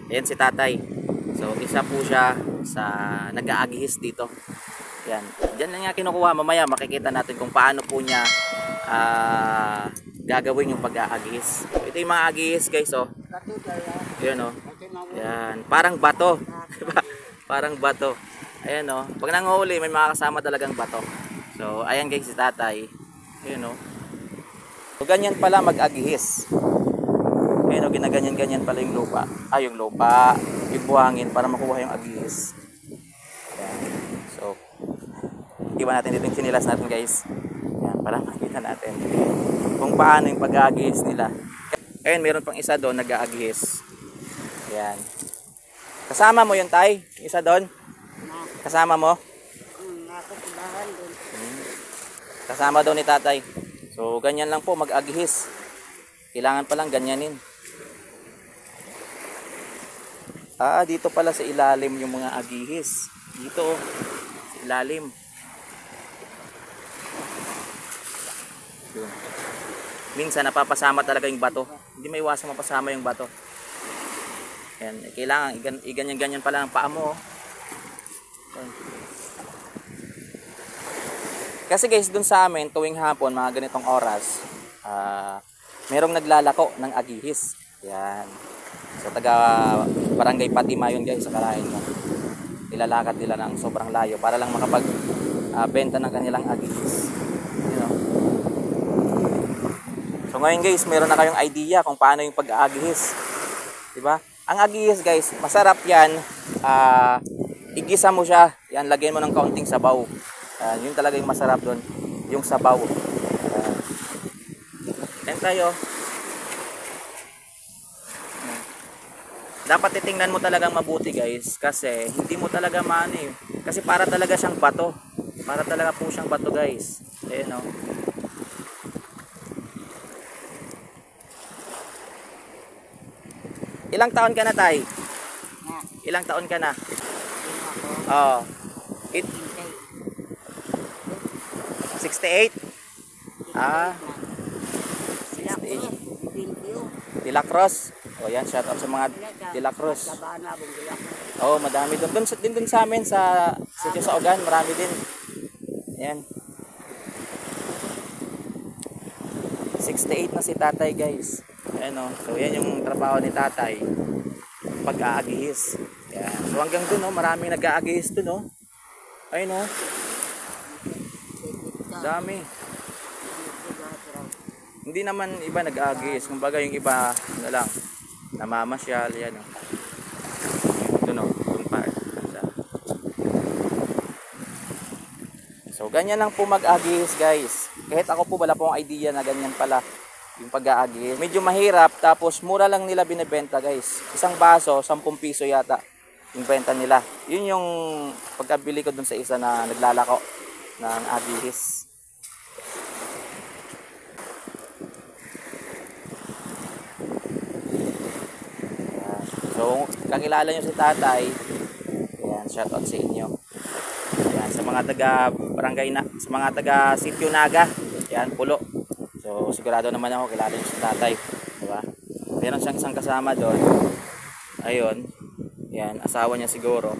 Ayan si tatay. So isa po siya sa nag-aagihis dito. Yan. Diyan lang niya kinukuha. Mamaya makikita natin kung paano po niya gagawin yung pag-aagihis. Ito yung mga agihis guys, oh. Ayan, oh. Yan. Parang bato. Diba? Parang bato. Ayan, oh. Pag nanguhuli, may mga kasama talagang bato. So, ayan guys si tatay. Ayan, oh. So, ganyan pala mag-agihis. Ayan, oh. Ginaganyan-ganyan pala yung lupa. Yung lupa. Yung buhangin para makuha yung agihis. Ayan. So, iwan natin dito yung sinilas natin guys. Yan, para makita natin kung paano yung pag-aagihis nila. Ayun, meron pang isa doon nag-aagihis. Yan. Kasama mo yun, tay? Isa doon? Kasama mo? Kasama daw ni tatay. So, ganyan lang po mag-agihis. Kailangan pa lang ganyanin. Dito pala sa ilalim yung mga agihis. Dito, oh. Sa ilalim. Minsan napapasama talaga yung bato. Hindi may iwasan mapasama yung bato. Yan, kailangan iganyan-ganyan pala ang paa mo. Yan. Kasi guys, dun sa amin tuwing hapon, mga ganitong oras, merong naglalako ng agihis. Yan. So taga Barangay Patima yun guys, sa Karain mo. Ilalakad nila ng sobrang layo para lang makapag benta ng kanilang agihis. You know? So ngayon guys, meron na kayong idea kung paano yung pag-aagihis. Diba? Ang agihis guys, masarap yan. Igisa mo siya. Yan, lagyan mo ng kaunting sabaw. Yun talaga yung masarap doon. Yung sabaw. Yan tayo. Dapat titingnan mo talagang mabuti guys. Kasi hindi mo talaga maano eh. Kasi para talaga siyang bato. Para talaga po siyang bato guys. Ayan o. Ilang taon ka na, tay? Ilang taon ka na? Oh. 68? 68. De La Cruz. O yan, shout out sa mga De La Cruz. Oh, madami doon. Doon sa amin sa Sitio Saugan, marami din. Yan. 68 na si tatay guys. Ayan o. So yan yung trabaho ni tatay. Pag-aagihis. Yan. So hanggang dun o. Maraming nag-aagihis dun o. Ayun o. Dami. Hindi naman iba nag-aagihis. Kumbaga yung iba na lang. Namamasyal. Yan o. Dun o. Dun pa. So ganyan lang po mag-aagihis guys. Kahit ako po wala pong idea na ganyan pala yung pag-aagihis. Medyo mahirap tapos mura lang nila binebenta guys. Isang baso, 10 piso yata yung benta nila. Yun yung pagkabili ko dun sa isa na naglalako ng agihis. So kakilala nyo si tatay. Ayan, shout out sa inyo. Ayan, sa mga taga barangay na, sa mga taga Sitio Naga. Ayan, Pulo. So sigurado naman ako kilala niyo si tatay, di ba? Meron siyang isang kasama doon. Ayun. Yan, asawa niya siguro.